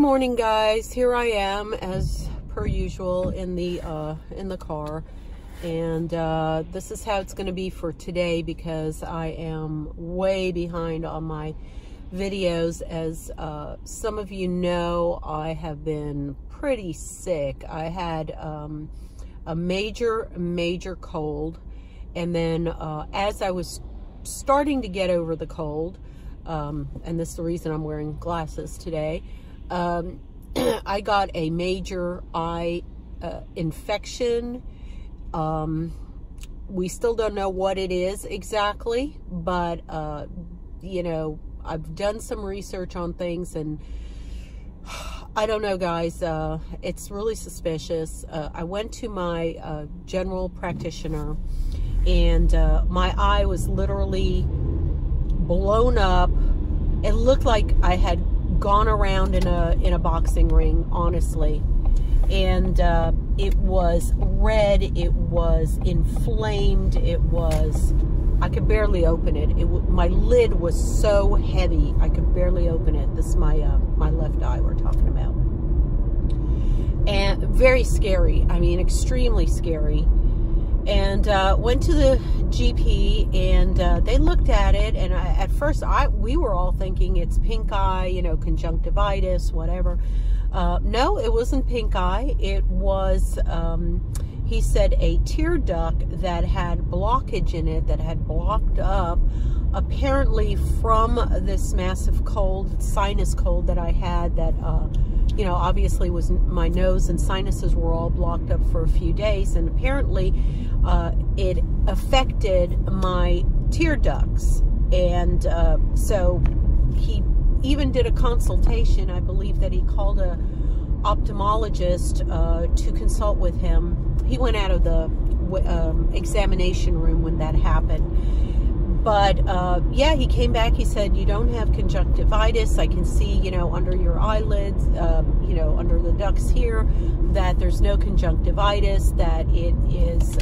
morning, guys. Here I am, as per usual, in the car, and this is how it's going to be for today because I am way behind on my videos. As some of you know, I have been pretty sick. I had a major cold, and then as I was starting to get over the cold, and this is the reason I'm wearing glasses today, I got a major eye infection. We still don't know what it is exactly, but you know, I've done some research on things, and I don't know, guys. It's really suspicious. I went to my general practitioner, and my eye was literally blown up. It looked like I had gone around in a boxing ring, honestly. And it was red, it was inflamed, it was, I could barely open it. My lid was so heavy, I could barely open it. This is my left eye we're talking about. And very scary, I mean, extremely scary. And went to the GP, and they looked at it, and at first we were all thinking it's pink eye, you know, conjunctivitis, whatever. No, it wasn't pink eye. It was, he said, a tear duct that had blockage in it, that had blocked up, apparently from this massive cold, sinus cold that I had, that, you know, obviously was my nose and sinuses were all blocked up for a few days, and apparently it affected my tear ducts. And so he even did a consultation. I believe that he called a ophthalmologist to consult with him. He went out of the examination room when that happened. But yeah, he came back. He said, you don't have conjunctivitis. I can see, you know, under your eyelids, you know, under the ducts here, that there's no conjunctivitis, that it is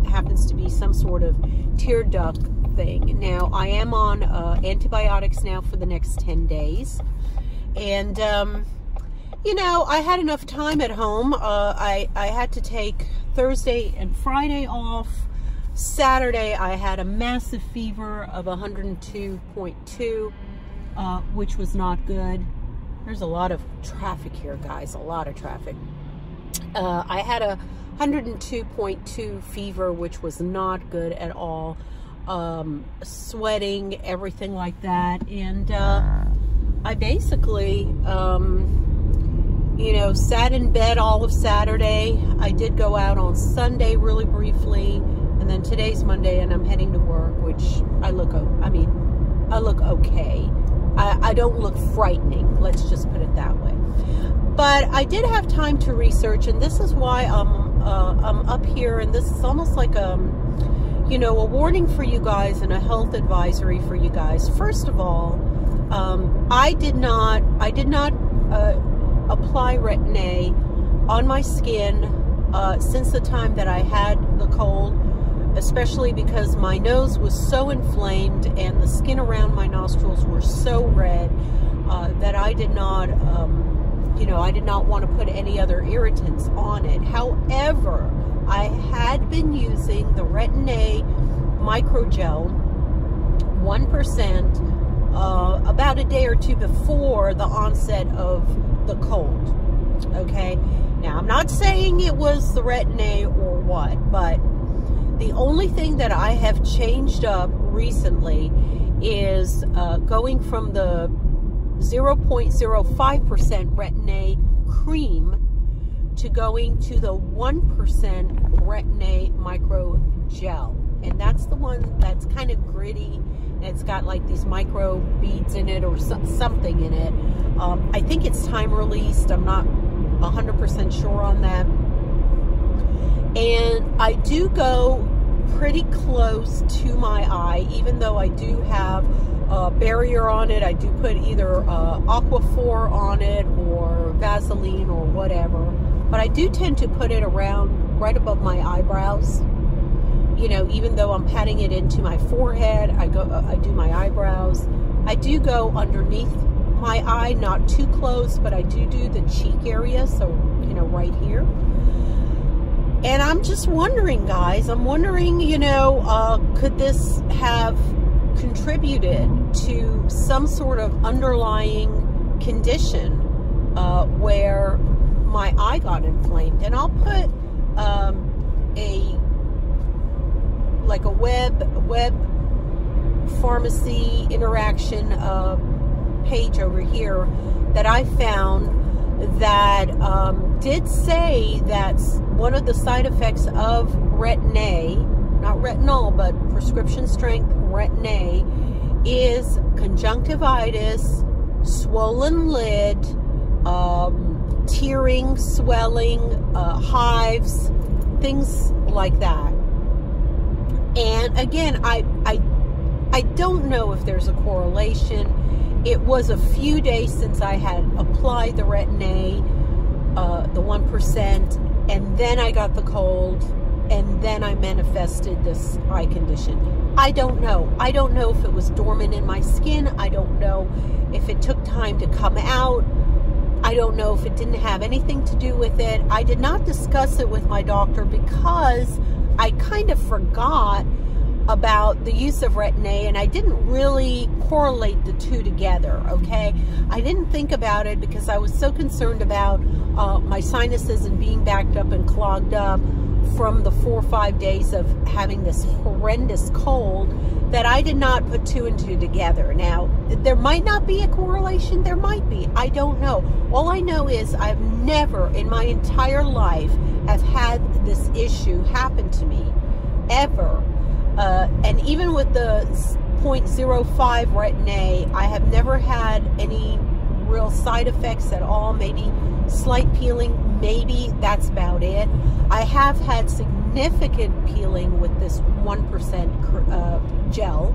happens to be some sort of tear duct thing. Now, I am on antibiotics now for the next 10 days. And, you know, I had enough time at home. I had to take Thursday and Friday off. Saturday, I had a massive fever of 102.2, which was not good. There's a lot of traffic here, guys, a lot of traffic. I had a 102.2 fever, which was not good at all. Sweating, everything like that. And I basically, you know, sat in bed all of Saturday. I did go out on Sunday really briefly. And then today's Monday, and I'm heading to work, which I look okay. I don't look frightening, let's just put it that way. But I did have time to research, and this is why I'm up here, and this is almost like you know, a warning for you guys and a health advisory for you guys. First of all, I did not apply Retin A on my skin since the time that I had the cold, especially because my nose was so inflamed and the skin around my nostrils were so red that I did not, you know, I did not want to put any other irritants on it. However, I had been using the Retin A microgel 1% about a day or two before the onset of the cold. Okay, now I'm not saying it was the Retin A or what, but the only thing that I have changed up recently is going from the 0.05% Retin A cream to going to the 1% Retin A micro gel. And that's the one that's kind of gritty, and it's got like these micro beads in it or something in it. I think it's time released. I'm not 100% sure on that. And I do go pretty close to my eye, even though I do have a barrier on it. I do put either Aquaphor on it or Vaseline or whatever, but I do tend to put it around right above my eyebrows. You know, even though I'm patting it into my forehead, I do my eyebrows. I do go underneath my eye, not too close, but I do the cheek area, so, you know, right here. And I'm just wondering, guys, I'm wondering, you know, could this have contributed to some sort of underlying condition where my eye got inflamed? And I'll put a web pharmacy interaction page over here that I found that did say that one of the side effects of Retin A, not retinol, but prescription strength Retin A, is conjunctivitis, swollen lid, tearing, swelling, hives, things like that. And again, I don't know if there's a correlation. It was a few days since I had applied the Retin A, the 1%, and then I got the cold, and then I manifested this eye condition. I don't know. I don't know if it was dormant in my skin. I don't know if it took time to come out. I don't know if it didn't have anything to do with it. I did not discuss it with my doctor because I kind of forgot about the use of Retin A, and I didn't really correlate the two together, okay? I didn't think about it because I was so concerned about my sinuses and being backed up and clogged up from the 4 or 5 days of having this horrendous cold that I did not put 2 and 2 together. Now, there might not be a correlation. There might be. I don't know. All I know is I've never in my entire life have had this issue happen to me, ever. And even with the 0.05 Retin A, I have never had any real side effects at all. Maybe slight peeling, maybe that's about it. I have had significant peeling with this 1% gel,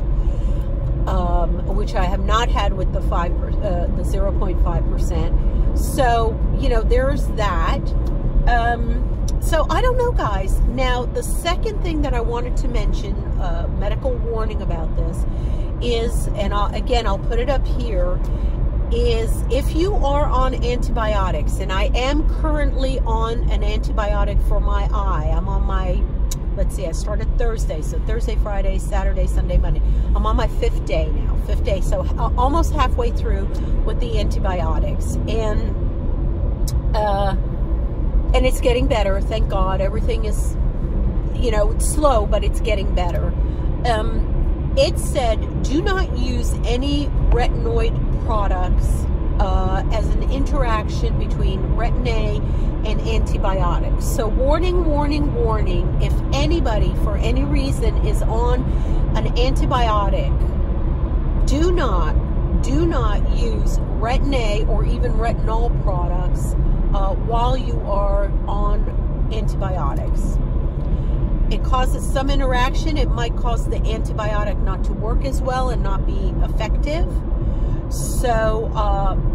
which I have not had with the 0.5%. So, you know, there's that. So I don't know, guys. Now, the second thing that I wanted to mention, medical warning about this, is, and I'll put it up here, is if you are on antibiotics, and I am currently on an antibiotic for my eye. I'm on my, let's see, I started Thursday, so Thursday, Friday, Saturday, Sunday, Monday. I'm on my 5th day now, 5th day, so almost halfway through with the antibiotics. And it's getting better, thank God. Everything is, you know, it's slow, but it's getting better. It said, do not use any retinoid products as an interaction between Retin A and antibiotics. So warning, warning, warning, if anybody for any reason is on an antibiotic, do not use Retin A or even retinol products while you are on antibiotics. It causes some interaction. It might cause the antibiotic not to work as well and not be effective. So,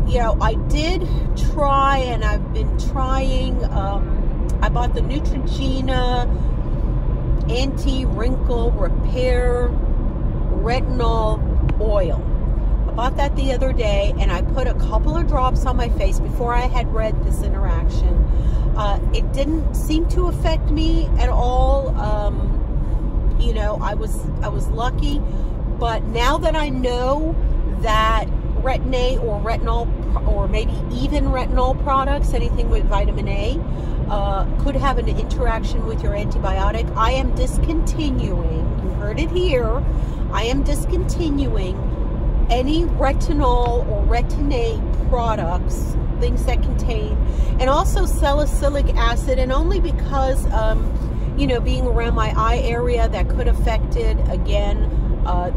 you know, I did try, and I've been trying, I bought the Neutrogena Anti-Wrinkle Repair Retinol Oil. I bought that the other day, and I put a couple of drops on my face before I had read this interaction. It didn't seem to affect me at all. You know, I was lucky, but now that I know that Retin A or retinol, or maybe even retinol products, anything with vitamin A, could have an interaction with your antibiotic, I am discontinuing, you heard it here, I am discontinuing any retinol or Retin A products, things that contain, and also salicylic acid, and only because, you know, being around my eye area, that could affect it. Again,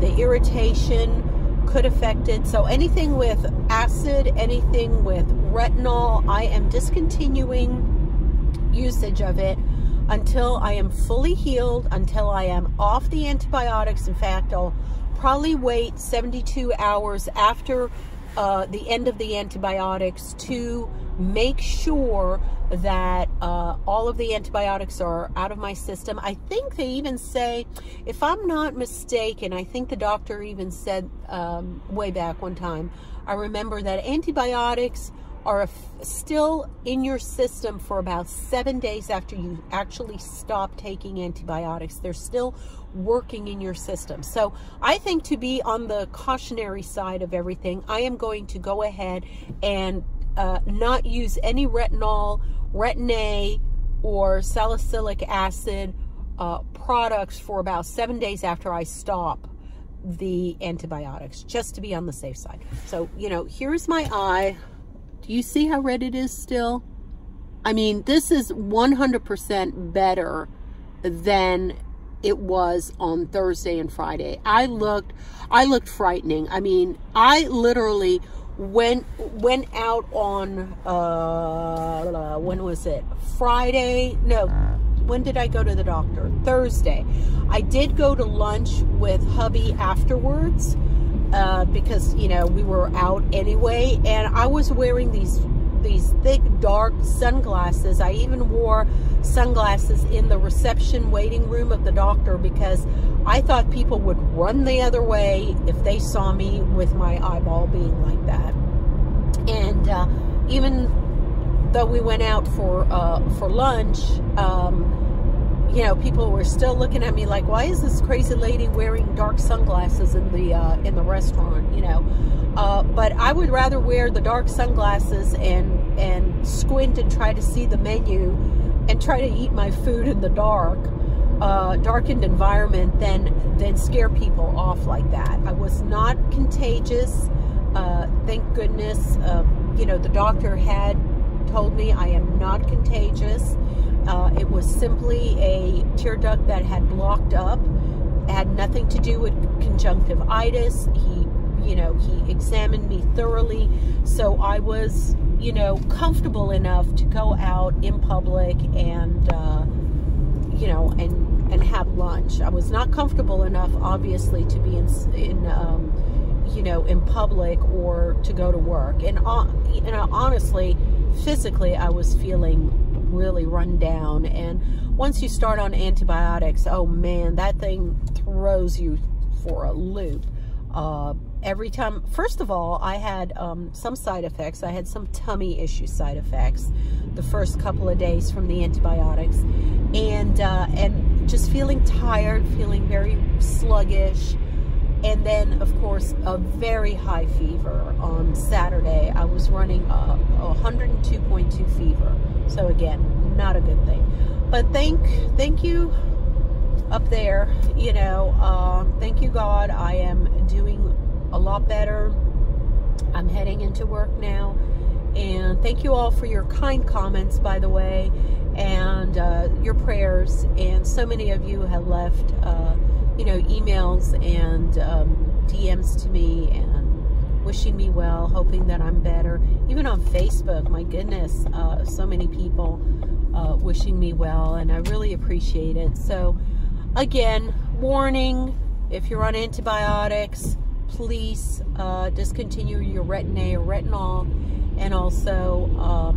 the irritation could affect it. So anything with acid, anything with retinol, I am discontinuing usage of it until I am fully healed, until I am off the antibiotics. In fact, I'll probably wait 72 hours after the end of the antibiotics to make sure that All of the antibiotics are out of my system. I think they even say, if I'm not mistaken, I think the doctor even said way back one time, I remember that antibiotics are still in your system for about 7 days after you actually stop taking antibiotics. They're still working in your system. So I think, to be on the cautionary side of everything, I am going to go ahead and not use any retinol, Retin A, or salicylic acid products for about 7 days after I stop the antibiotics, just to be on the safe side. So, you know, here's my eye. Do you see how red it is still? I mean, this is 100% better than it was on Thursday and Friday. I looked frightening. I mean, I literally went out on when was it? Friday? No, when did I go to the doctor? Thursday. I did go to lunch with hubby afterwards because, you know, we were out anyway, and I was wearing these thick dark sunglasses. I even wore sunglasses in the reception waiting room of the doctor because I thought people would run the other way if they saw me with my eyeball being like that. And even though we went out for lunch, you know, people were still looking at me like, why is this crazy lady wearing dark sunglasses in the restaurant, you know? But I would rather wear the dark sunglasses and squint and try to see the menu and try to eat my food in the darkened environment than scare people off like that. I was not contagious. Thank goodness. You know, the doctor had told me I am not contagious. It was simply a tear duct that had blocked up. It had nothing to do with conjunctivitis. He examined me thoroughly, so I was, you know, comfortable enough to go out in public and, you know, and have lunch. I was not comfortable enough, obviously, to be you know, in public or to go to work. And honestly, physically, I was feeling really run down. And once you start on antibiotics, oh man, that thing throws you for a loop. Every time, first of all, I had some side effects. I had some tummy issue side effects the first couple of days from the antibiotics, and just feeling tired, feeling very sluggish. And then, of course, a very high fever on Saturday. I was running a 102.2 fever. So again, not a good thing. But thank you up there, you know, thank you, God. I am doing a lot better. I'm heading into work now. And thank you all for your kind comments, by the way, and your prayers. And so many of you have left you know, emails and DMs to me and wishing me well, hoping that I'm better. Even on Facebook, my goodness, so many people wishing me well, and I really appreciate it. So again, warning, if you're on antibiotics, please discontinue your Retin A or Retinol. And also,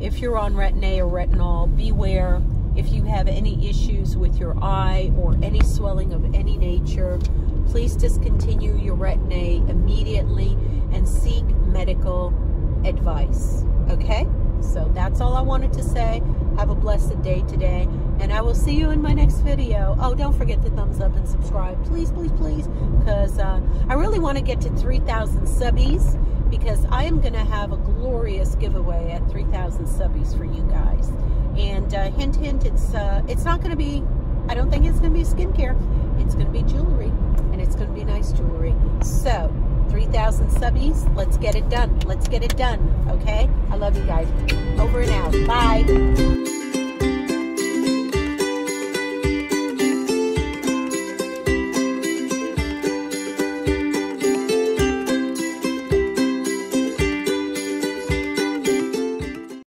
if you're on Retin A or Retinol, beware. If you have any issues with your eye or any swelling of any nature, please discontinue your Retin A immediately and seek medical advice. Okay? So that's all I wanted to say. Have a blessed day today, and I will see you in my next video. Oh, don't forget to thumbs up and subscribe. Please, please, please, because I really want to get to 3,000 subbies, because I am going to have a glorious giveaway at 3,000 subbies for you guys. And hint, hint, it's not going to be, I don't think it's going to be skincare. It's going to be jewelry, and it's going to be nice jewelry. So, 3,000 subbies, let's get it done. Let's get it done, okay? I love you guys. Over and out. Bye.